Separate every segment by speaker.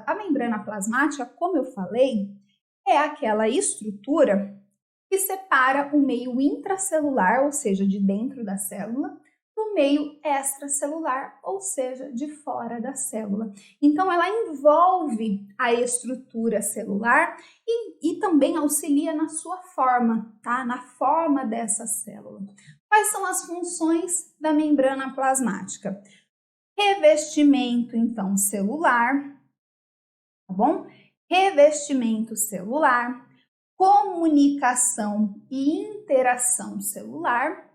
Speaker 1: A membrana plasmática, como eu falei, é aquela estrutura que separa o meio intracelular, ou seja, de dentro da célula, do meio extracelular, ou seja, de fora da célula. Então, ela envolve a estrutura celular e também auxilia na sua forma, tá? Na forma dessa célula. Quais são as funções da membrana plasmática? Revestimento, então, celular, tá bom? Revestimento celular, comunicação e interação celular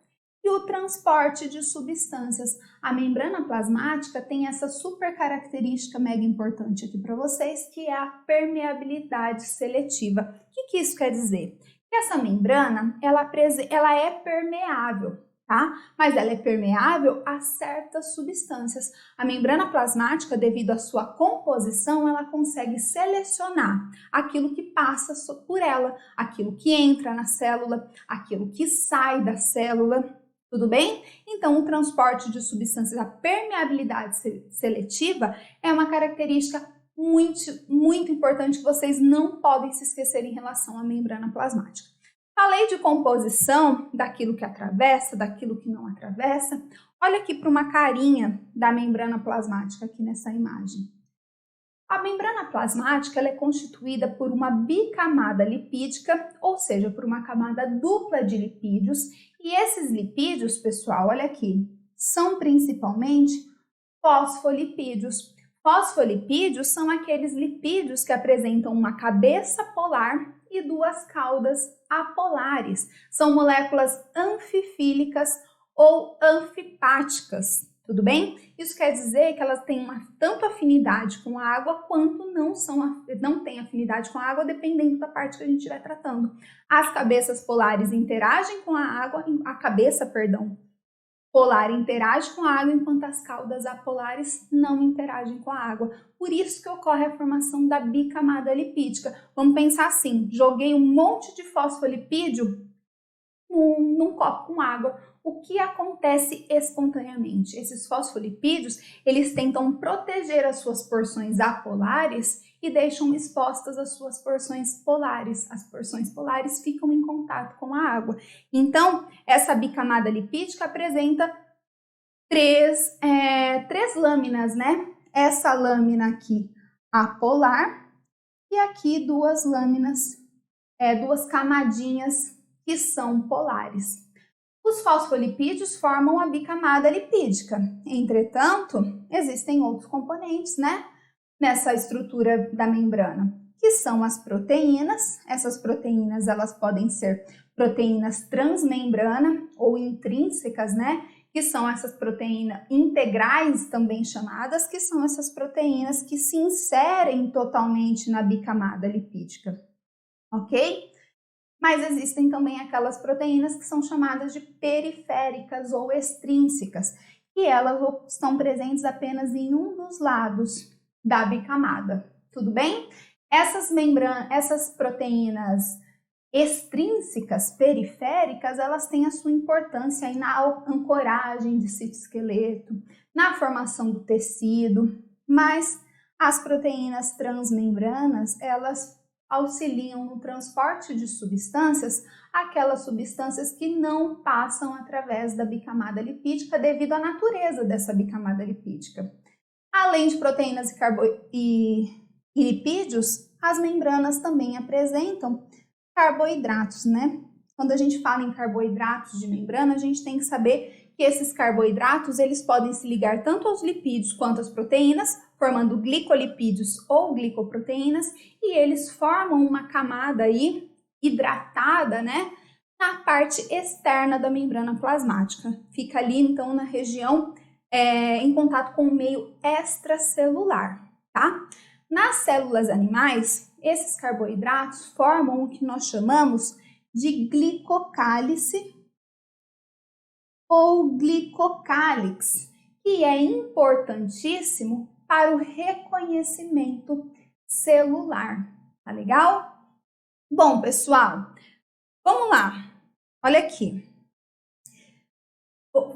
Speaker 1: e o transporte de substâncias. A membrana plasmática tem essa super característica mega importante aqui para vocês, que é a permeabilidade seletiva. O que isso quer dizer? Que essa membrana, ela é permeável, tá? Mas ela é permeável a certas substâncias. A membrana plasmática, devido à sua composição, ela consegue selecionar aquilo que passa por ela, aquilo que entra na célula, aquilo que sai da célula. Tudo bem? Então, o transporte de substâncias, a permeabilidade seletiva é uma característica muito importante que vocês não podem se esquecer em relação à membrana plasmática. Falei de composição, daquilo que atravessa, daquilo que não atravessa. Olha aqui para uma carinha da membrana plasmática aqui nessa imagem. A membrana plasmática ela é constituída por uma bicamada lipídica, ou seja, por uma camada dupla de lipídios. E esses lipídios, pessoal, olha aqui, são principalmente fosfolipídios. Fosfolipídios são aqueles lipídios que apresentam uma cabeça polar e duas caudas apolares. São moléculas anfifílicas ou anfipáticas, tudo bem? Isso quer dizer que elas têm tanto afinidade com a água quanto não têm afinidade com a água, dependendo da parte que a gente estiver tratando. As cabeças polares interagem com a água, a cabeça, perdão, polar interage com a água, enquanto as caudas apolares não interagem com a água. Por isso que ocorre a formação da bicamada lipídica. Vamos pensar assim, joguei um monte de fosfolipídio num copo com água. O que acontece espontaneamente? Esses fosfolipídios, eles tentam proteger as suas porções apolares e deixam expostas as suas porções polares. As porções polares ficam em contato com a água. Então, essa bicamada lipídica apresenta três lâminas, né? Essa lâmina aqui apolar e aqui duas lâminas, duas camadinhas que são polares. Os fosfolipídios formam a bicamada lipídica. Entretanto, existem outros componentes, né, nessa estrutura da membrana, que são as proteínas. Essas proteínas, elas podem ser proteínas transmembrana ou intrínsecas, né, que são essas proteínas integrais também chamadas, que são essas proteínas que se inserem totalmente na bicamada lipídica, ok? Mas existem também aquelas proteínas que são chamadas de periféricas ou extrínsecas, e elas estão presentes apenas em um dos lados da bicamada, tudo bem? Essas proteínas extrínsecas, periféricas, elas têm a sua importância aí na ancoragem de citoesqueleto, na formação do tecido, mas as proteínas transmembranas, elas auxiliam no transporte de substâncias, aquelas substâncias que não passam através da bicamada lipídica devido à natureza dessa bicamada lipídica. Além de proteínas e lipídios, as membranas também apresentam carboidratos, né? Quando a gente fala em carboidratos de membrana, a gente tem que saber que esses carboidratos, eles podem se ligar tanto aos lipídios quanto às proteínas, formando glicolipídios ou glicoproteínas, e eles formam uma camada aí hidratada, né, na parte externa da membrana plasmática. Fica ali, então, na região em contato com o meio extracelular, tá? Nas células animais, esses carboidratos formam o que nós chamamos de glicocálice ou glicocálix, que é importantíssimo para o reconhecimento celular, tá legal? Bom, pessoal, vamos lá, olha aqui.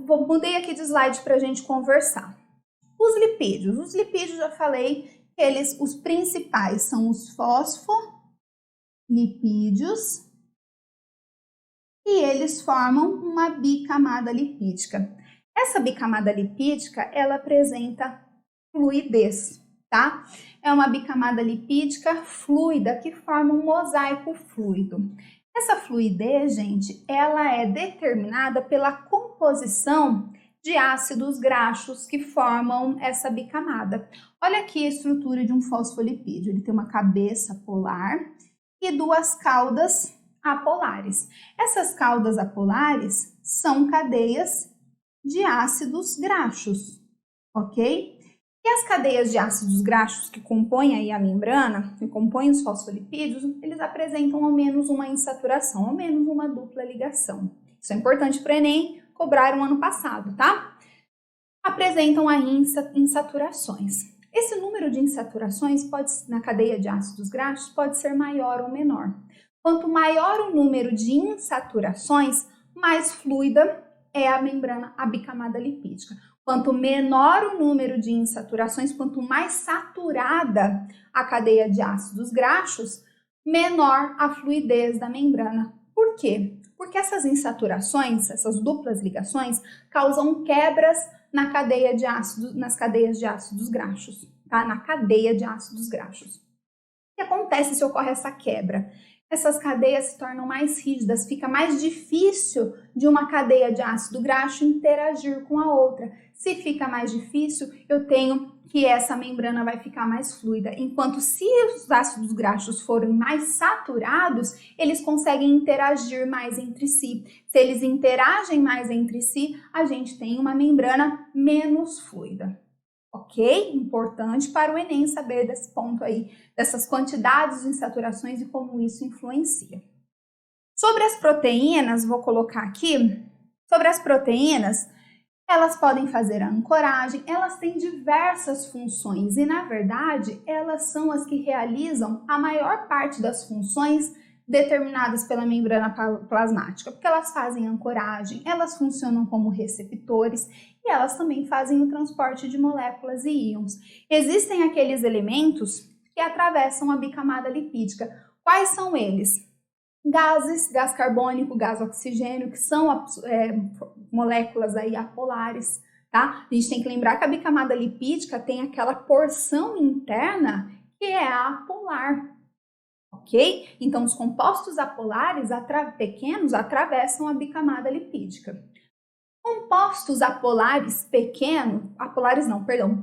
Speaker 1: mudei aqui de slide para a gente conversar. Os lipídios já falei que os principais são os fosfolipídios e eles formam uma bicamada lipídica. Essa bicamada lipídica, ela apresenta fluidez, tá? É uma bicamada lipídica fluida que forma um mosaico fluido. Essa fluidez, gente, ela é determinada pela composição de ácidos graxos que formam essa bicamada. Olha aqui a estrutura de um fosfolipídio. Ele tem uma cabeça polar e duas caudas apolares. Essas caudas apolares são cadeias de ácidos graxos, ok? E as cadeias de ácidos graxos que compõem aí a membrana, que compõem os fosfolipídios, eles apresentam ao menos uma insaturação, ao menos uma dupla ligação. Isso é importante para o Enem, cobraram ano passado, tá? Apresentam aí insaturações. Esse número de insaturações na cadeia de ácidos graxos pode ser maior ou menor. Quanto maior o número de insaturações, mais fluida é a membrana, a bicamada lipídica. Quanto menor o número de insaturações, quanto mais saturada a cadeia de ácidos graxos, menor a fluidez da membrana. Por quê? Porque essas insaturações, essas duplas ligações, causam quebras nas cadeias de ácidos graxos, tá? Na cadeia de ácidos graxos. O que acontece se ocorre essa quebra? Essas cadeias se tornam mais rígidas, fica mais difícil de uma cadeia de ácido graxo interagir com a outra. Se fica mais difícil, eu tenho que essa membrana vai ficar mais fluida. Enquanto se os ácidos graxos forem mais saturados, eles conseguem interagir mais entre si. Se eles interagem mais entre si, a gente tem uma membrana menos fluida. Ok? Importante para o Enem saber desse ponto aí, dessas quantidades de insaturações e como isso influencia. Sobre as proteínas, vou colocar aqui, sobre as proteínas, elas podem fazer a ancoragem, elas têm diversas funções e, na verdade, elas são as que realizam a maior parte das funções determinadas pela membrana plasmática, porque elas fazem ancoragem, elas funcionam como receptores e elas também fazem o transporte de moléculas e íons. Existem aqueles elementos que atravessam a bicamada lipídica. Quais são eles? Gases, gás carbônico, gás oxigênio, que são moléculas aí apolares, tá? A gente tem que lembrar que a bicamada lipídica tem aquela porção interna que é apolar, ok? Então, os compostos apolares pequenos atravessam a bicamada lipídica. Compostos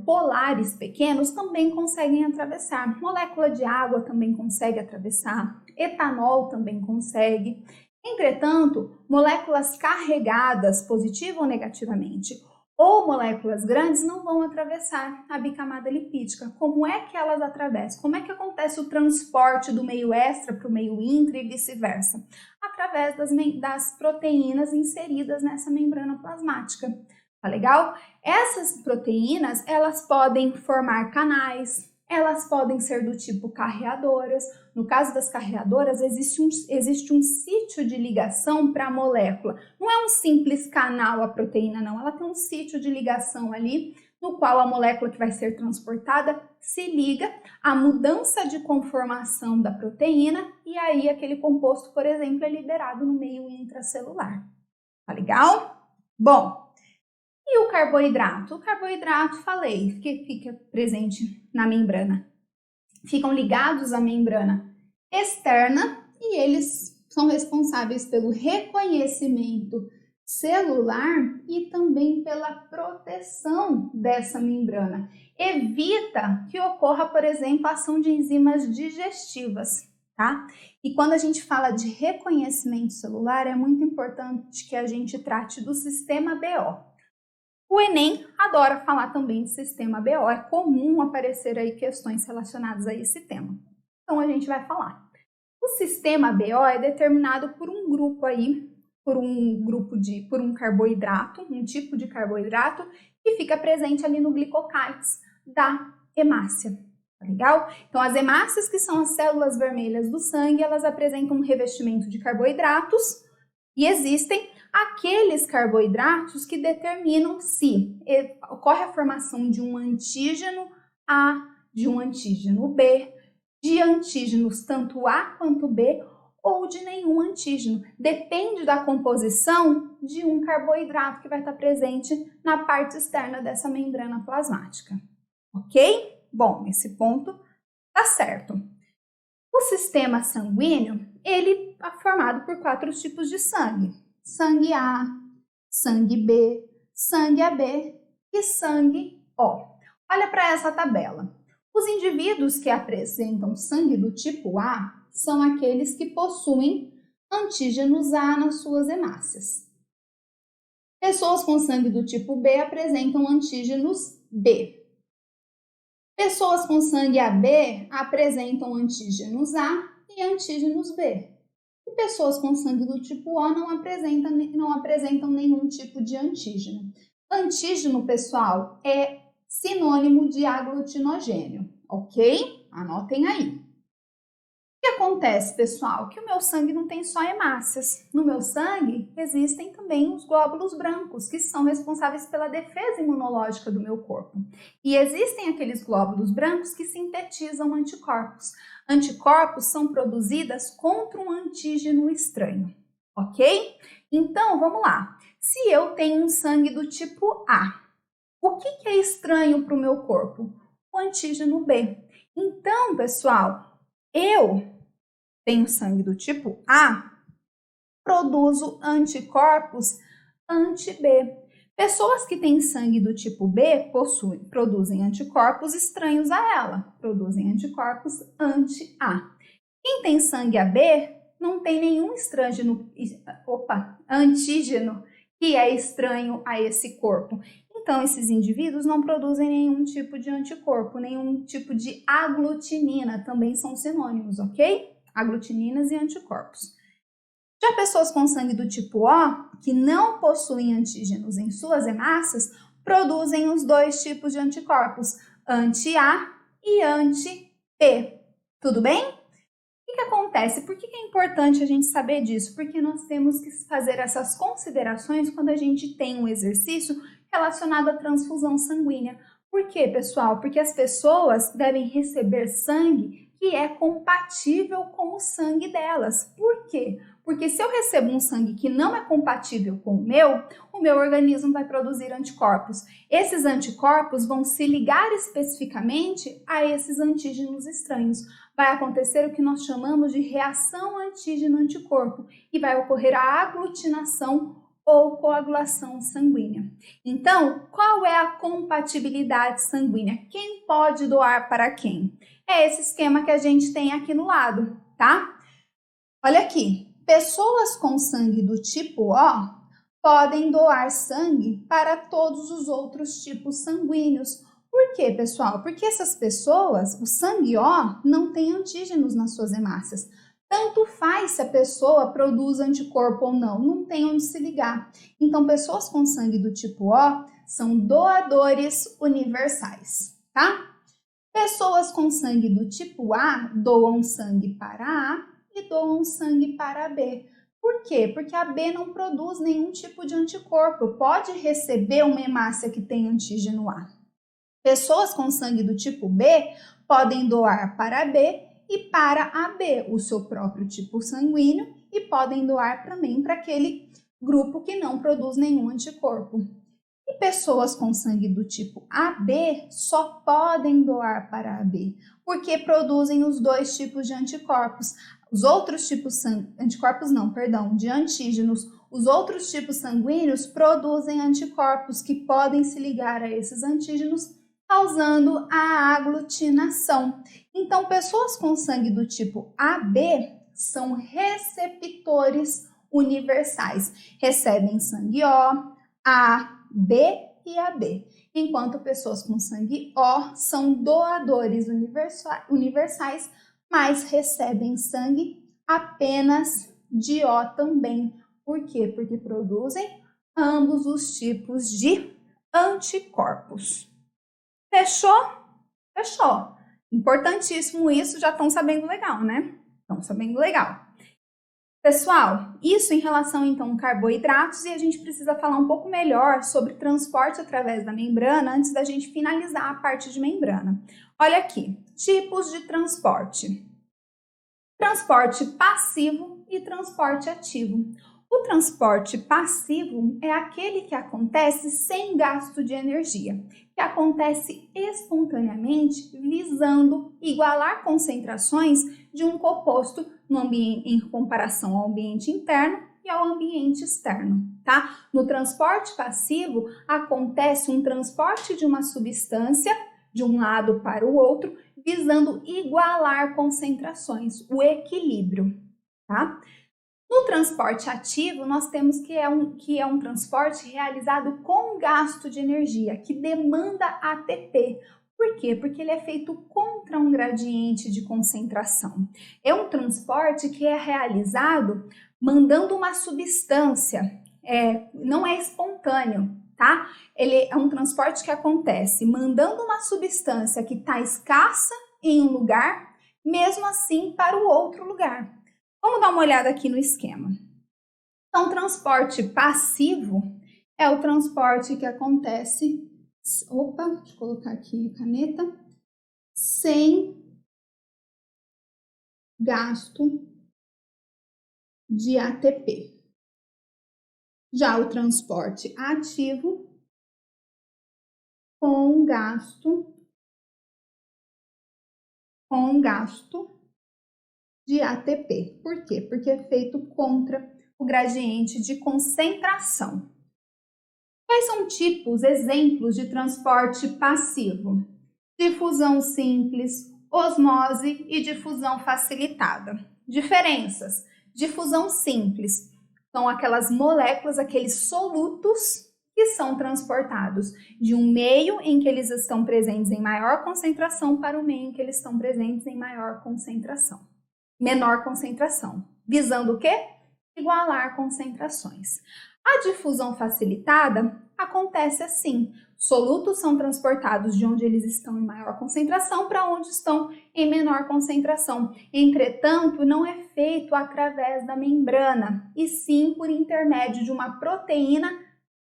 Speaker 1: polares pequenos também conseguem atravessar. Molécula de água também consegue atravessar. Etanol também consegue. Entretanto, moléculas carregadas positiva ou negativamente ou moléculas grandes não vão atravessar a bicamada lipídica. Como é que elas atravessam? Como é que acontece o transporte do meio extra para o meio intra e vice-versa? Através das proteínas inseridas nessa membrana plasmática. Tá legal? Essas proteínas, elas podem formar canais, elas podem ser do tipo carreadoras. No caso das carreadoras, existe um sítio de ligação para a molécula. Não é um simples canal a proteína, não. Ela tem um sítio de ligação ali, no qual a molécula que vai ser transportada se liga à mudança de conformação da proteína e aí aquele composto, por exemplo, é liberado no meio intracelular. Tá legal? Bom, e o carboidrato? O carboidrato, falei, que fica presente na membrana. Ficam ligados à membrana externa e eles são responsáveis pelo reconhecimento celular e também pela proteção dessa membrana. Evita que ocorra, por exemplo, a ação de enzimas digestivas, tá? E quando a gente fala de reconhecimento celular, é muito importante que a gente trate do sistema BO. O Enem adora falar também de sistema BO, é comum aparecer aí questões relacionadas a esse tema. Então a gente vai falar. O sistema BO é determinado por um grupo aí, por um carboidrato, um tipo de carboidrato que fica presente ali no glicocálice da hemácia. Tá legal? Então as hemácias, que são as células vermelhas do sangue, elas apresentam um revestimento de carboidratos e existem aqueles carboidratos que determinam se ocorre a formação de um antígeno A, de um antígeno B, de antígenos tanto A quanto B ou de nenhum antígeno. Depende da composição de um carboidrato que vai estar presente na parte externa dessa membrana plasmática. Ok? Bom, esse ponto tá certo. O sistema sanguíneo, ele é formado por 4 tipos de sangue. Sangue A, sangue B, sangue AB e sangue O. Olha para essa tabela. Os indivíduos que apresentam sangue do tipo A são aqueles que possuem antígenos A nas suas hemácias. Pessoas com sangue do tipo B apresentam antígenos B. Pessoas com sangue AB apresentam antígenos A e antígenos B. E pessoas com sangue do tipo O não apresentam nenhum tipo de antígeno. Antígeno, pessoal, é sinônimo de aglutinogênio, ok? Anotem aí. O que acontece, pessoal? Que o meu sangue não tem só hemácias. No meu sangue existem também os glóbulos brancos, que são responsáveis pela defesa imunológica do meu corpo. E existem aqueles glóbulos brancos que sintetizam anticorpos. Anticorpos são produzidos contra um antígeno estranho, ok? Então, vamos lá. Se eu tenho um sangue do tipo A, o que é estranho para o meu corpo? O antígeno B. Então, pessoal, eu tenho sangue do tipo A, produzo anticorpos anti-B. Pessoas que têm sangue do tipo B produzem anticorpos estranhos a ela, produzem anticorpos anti-A. Quem tem sangue AB não tem nenhum antígeno que é estranho a esse corpo. Então, esses indivíduos não produzem nenhum tipo de anticorpo, nenhum tipo de aglutinina, também são sinônimos, ok? Aglutininas e anticorpos. Já pessoas com sangue do tipo O, que não possuem antígenos em suas hemácias, produzem os 2 tipos de anticorpos, anti-A e anti-B. Tudo bem? O que acontece? Por que é importante a gente saber disso? Porque nós temos que fazer essas considerações quando a gente tem um exercício relacionado à transfusão sanguínea. Por quê, pessoal? Porque as pessoas devem receber sangue que é compatível com o sangue delas. Por quê? Porque se eu recebo um sangue que não é compatível com o meu organismo vai produzir anticorpos. Esses anticorpos vão se ligar especificamente a esses antígenos estranhos. Vai acontecer o que nós chamamos de reação antígeno-anticorpo e vai ocorrer a aglutinação ou coagulação sanguínea. Então, qual é a compatibilidade sanguínea? Quem pode doar para quem? É esse esquema que a gente tem aqui no lado, tá? Olha aqui. Pessoas com sangue do tipo O podem doar sangue para todos os outros tipos sanguíneos. Por quê, pessoal? Porque essas pessoas, o sangue O, não tem antígenos nas suas hemácias. Tanto faz se a pessoa produz anticorpo ou não tem onde se ligar. Então, pessoas com sangue do tipo O são doadores universais, tá? Pessoas com sangue do tipo A doam sangue para A e doam sangue para a B. Por quê? Porque a B não produz nenhum tipo de anticorpo, pode receber uma hemácia que tem antígeno A. Pessoas com sangue do tipo B podem doar para a B e para a B o seu próprio tipo sanguíneo e podem doar também para aquele grupo que não produz nenhum anticorpo. E pessoas com sangue do tipo AB só podem doar para AB, porque produzem os 2 tipos de anticorpos. Os outros tipos de antígenos, os outros tipos sanguíneos produzem anticorpos que podem se ligar a esses antígenos, causando a aglutinação. Então, pessoas com sangue do tipo AB são receptores universais, recebem sangue O, A, B e AB, enquanto pessoas com sangue O são doadores universais, mas recebem sangue apenas de O também. Por quê? Porque produzem ambos os tipos de anticorpos. Fechou? Fechou. Importantíssimo isso, já estão sabendo legal, né? Estão sabendo legal. Pessoal, isso em relação então a carboidratos, e a gente precisa falar um pouco melhor sobre transporte através da membrana antes da gente finalizar a parte de membrana. Olha aqui, tipos de transporte. Transporte passivo e transporte ativo. O transporte passivo é aquele que acontece sem gasto de energia, que acontece espontaneamente visando igualar concentrações de um composto no ambiente, em comparação ao ambiente interno e ao ambiente externo, tá? No transporte passivo, acontece um transporte de uma substância de um lado para o outro, visando igualar concentrações, o equilíbrio, tá? No transporte ativo, nós temos que é um transporte realizado com gasto de energia, que demanda ATP. Por quê? Porque ele é feito contra um gradiente de concentração. É um transporte que é realizado mandando uma substância, não é espontâneo, tá? Ele é um transporte que acontece mandando uma substância que está escassa em um lugar, mesmo assim para o outro lugar. Vamos dar uma olhada aqui no esquema. Então, transporte passivo é o transporte que acontece, deixa eu colocar aqui a caneta, sem gasto de ATP. Já o transporte ativo, com gasto de ATP. Por quê? Porque é feito contra o gradiente de concentração. Quais são exemplos de transporte passivo? Difusão simples, osmose e difusão facilitada. Diferenças: difusão simples são aquelas moléculas, aqueles solutos que são transportados de um meio em que eles estão presentes em maior concentração para o meio em que eles estão presentes em menor concentração, visando o quê? Igualar concentrações. A difusão facilitada acontece assim: solutos são transportados de onde eles estão em maior concentração para onde estão em menor concentração. Entretanto, não é feito através da membrana, e sim por intermédio de uma proteína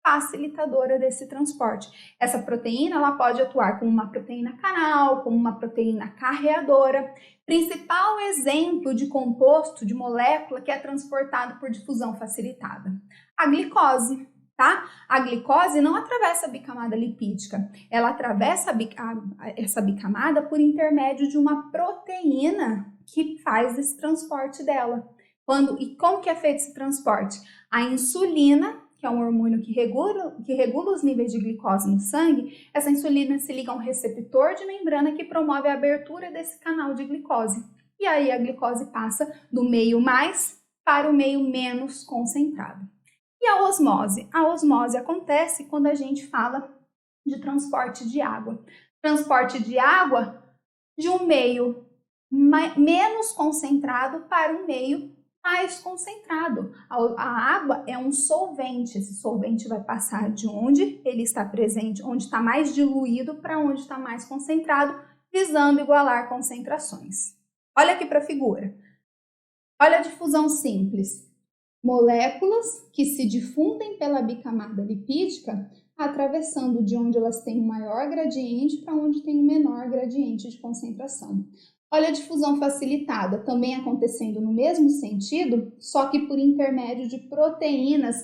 Speaker 1: facilitadora desse transporte. Essa proteína ela pode atuar como uma proteína canal, como uma proteína carreadora. Principal exemplo de composto, de molécula que é transportado por difusão facilitada: a glicose, tá? A glicose não atravessa a bicamada lipídica, ela atravessa essa bicamada por intermédio de uma proteína que faz esse transporte dela. E como que é feito esse transporte? A insulina, que é um hormônio que regula os níveis de glicose no sangue, essa insulina se liga a um receptor de membrana que promove a abertura desse canal de glicose. E aí a glicose passa do meio mais para o meio menos concentrado. E a osmose? A osmose acontece quando a gente fala de transporte de água. Transporte de água de um meio menos concentrado para um meio mais concentrado. A água é um solvente. Esse solvente vai passar de onde ele está presente, onde está mais diluído, para onde está mais concentrado, visando igualar concentrações. Olha aqui para a figura. Olha a difusão simples. Moléculas que se difundem pela bicamada lipídica, atravessando de onde elas têm um maior gradiente para onde tem um menor gradiente de concentração. Olha a difusão facilitada, também acontecendo no mesmo sentido, só que por intermédio de proteínas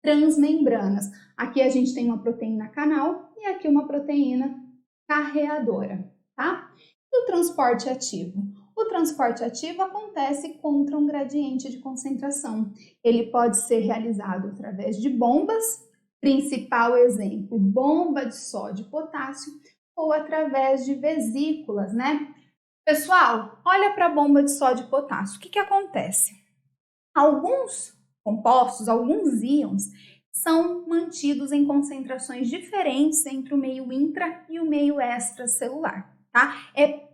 Speaker 1: transmembranas. Aqui a gente tem uma proteína canal e aqui uma proteína carreadora, tá? E o transporte ativo? O transporte ativo acontece contra um gradiente de concentração. Ele pode ser realizado através de bombas, principal exemplo, bomba de sódio e potássio, ou através de vesículas, né? Pessoal, olha para a bomba de sódio e potássio. O que acontece? Alguns compostos, alguns íons, são mantidos em concentrações diferentes entre o meio intra e o meio extracelular, tá?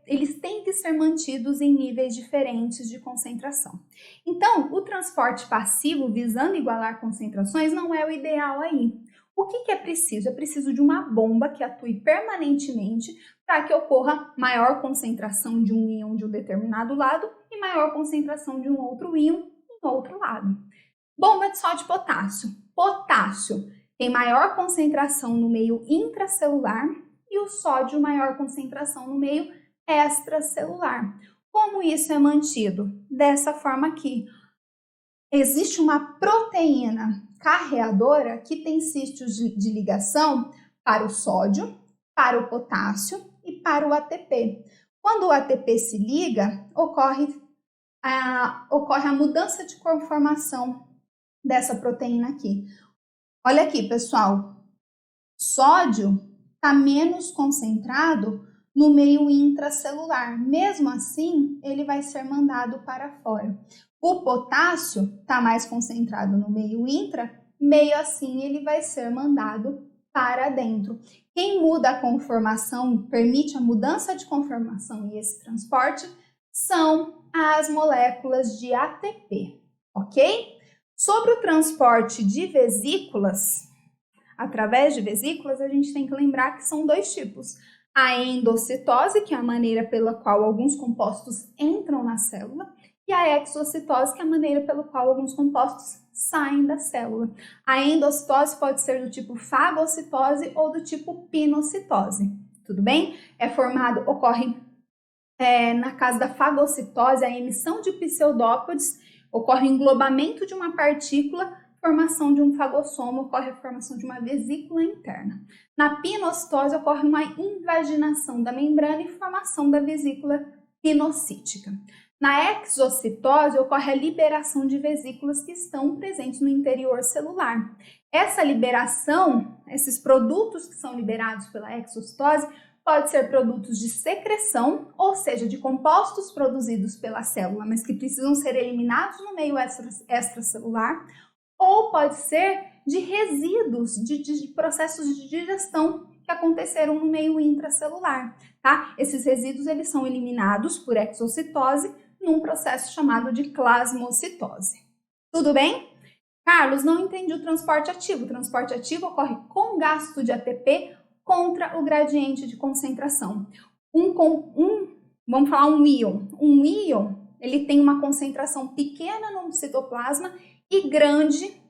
Speaker 1: Eles têm que ser mantidos em níveis diferentes de concentração. Então, o transporte passivo visando igualar concentrações não é o ideal aí. O que é preciso? É preciso de uma bomba que atue permanentemente para que ocorra maior concentração de um íon de um determinado lado e maior concentração de um outro íon em no outro lado. Bomba de sódio e potássio. Potássio tem maior concentração no meio intracelular e o sódio maior concentração no meio extracelular. Como isso é mantido? Dessa forma aqui. Existe uma proteína carreadora que tem sítios de ligação para o sódio, para o potássio e para o ATP. Quando o ATP se liga, ocorre a mudança de conformação dessa proteína aqui. Olha aqui, pessoal, sódio está menos concentrado no meio intracelular. Mesmo assim, ele vai ser mandado para fora. O potássio está mais concentrado no meio intra, meio assim ele vai ser mandado para dentro. Quem muda a conformação, permite a mudança de conformação e esse transporte, são as moléculas de ATP, ok? Sobre o transporte de vesículas, através de vesículas, a gente tem que lembrar que são dois tipos. A endocitose, que é a maneira pela qual alguns compostos entram na célula, e a exocitose, que é a maneira pela qual alguns compostos saem da célula. A endocitose pode ser do tipo fagocitose ou do tipo pinocitose, tudo bem? Ocorre na caso da fagocitose, a emissão de pseudópodes, ocorre o englobamento de uma partícula, formação de um fagossomo, ocorre a formação de uma vesícula interna. Na pinocitose, ocorre uma invaginação da membrana e formação da vesícula pinocítica. Na exocitose, ocorre a liberação de vesículas que estão presentes no interior celular. Essa liberação, esses produtos que são liberados pela exocitose, pode ser produtos de secreção, ou seja, de compostos produzidos pela célula, mas que precisam ser eliminados no meio extracelular, ou pode ser de resíduos de processos de digestão que aconteceram no meio intracelular, tá? Esses resíduos eles são eliminados por exocitose num processo chamado de plasmocitose. Tudo bem? Carlos, não entendi o transporte ativo. O transporte ativo ocorre com gasto de ATP contra o gradiente de concentração. Vamos falar um íon. Um íon, ele tem uma concentração pequena no citoplasma e grande,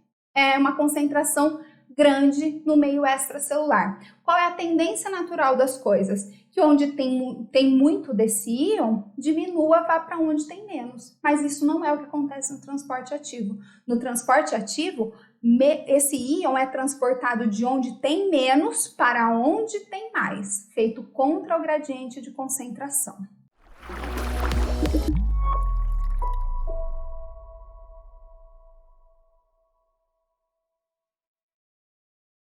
Speaker 1: uma concentração grande no meio extracelular. Qual é a tendência natural das coisas? Que onde tem muito desse íon, diminua, vá para onde tem menos. Mas isso não é o que acontece no transporte ativo. No transporte ativo, esse íon é transportado de onde tem menos para onde tem mais, feito contra o gradiente de concentração.